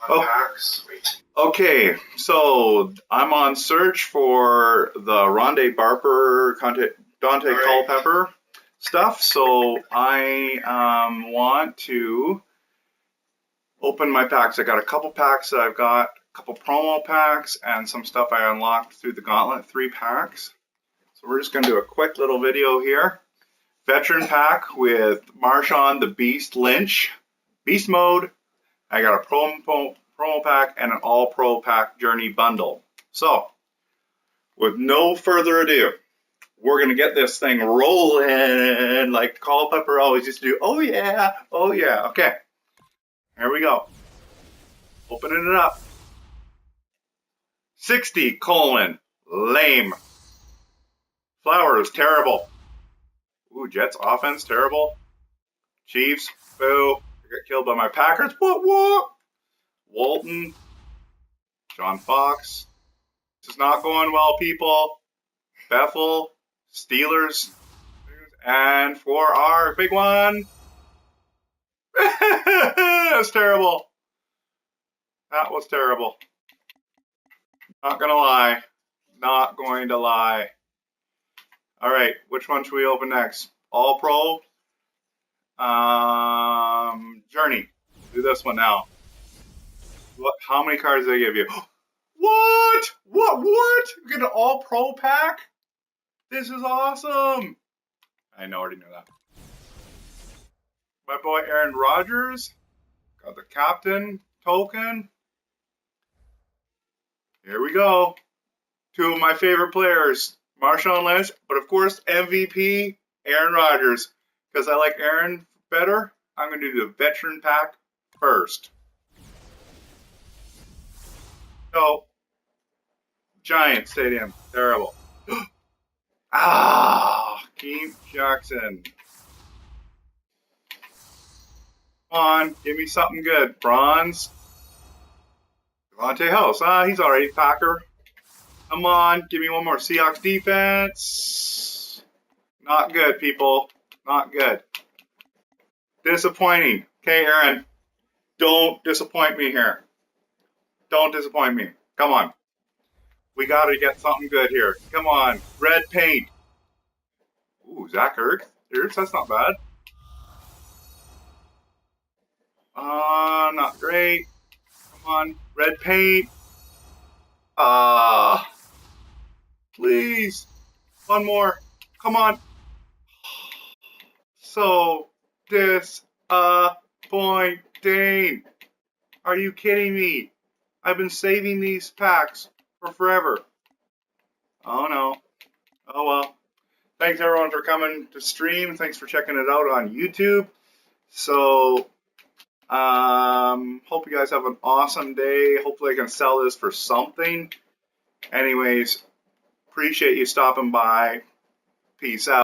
Oh, okay, so I'm on search for the Rondé Barber, Dante Culpepper stuff. So I want to open my packs. I got a couple packs that I've got, a couple promo packs, and some stuff I unlocked through the Gauntlet 3 packs. So we're just going to do a quick little video here. Veteran pack with Marshawn the Beast Lynch, Beast Mode. I got a promo pack and an all pro pack journey bundle. So with no further ado, we're going to get this thing rolling like Culpepper always used to do. Oh yeah, oh yeah. Okay, here we go. Opening it up. 60 Coleman, lame. Flowers, terrible. Ooh, Jets offense, terrible. Chiefs, boo. I got killed by my Packers. What? Walton, John Fox. This is not going well, people. Bethel, Steelers, and for our big one. That's terrible. That was terrible. Not gonna lie. Not going to lie. All right, which one should we open next? All Pro. Journey. Do this one now. What? How many cards did they give you? What? You get an All Pro pack? This is awesome. I already knew that. My boy Aaron Rodgers. Got the captain token. Here we go. Two of my favorite players. Marshawn Lynch, but of course MVP Aaron Rodgers. Because I like Aaron better, I'm going to do the veteran pack first. So, Giant Stadium, terrible. Keith Jackson. Come on, give me something good. Bronze. Devontae House. He's already Packer. Come on, give me one more. Seahawks defense. Not good, people. Not good. Disappointing. Okay, Aaron. Don't disappoint me here. Don't disappoint me. Come on. We got to get something good here. Come on. Red paint. Ooh, Zach Ertz. That's not bad. Not great. Come on. Red paint. Please. One more. Come on. So disappointing. Are you kidding me? I've been saving these packs for forever. Oh no. Oh well. Thanks everyone for coming to stream. Thanks for checking it out on YouTube. So, hope you guys have an awesome day. Hopefully I can sell this for something. Anyways, appreciate you stopping by. Peace out.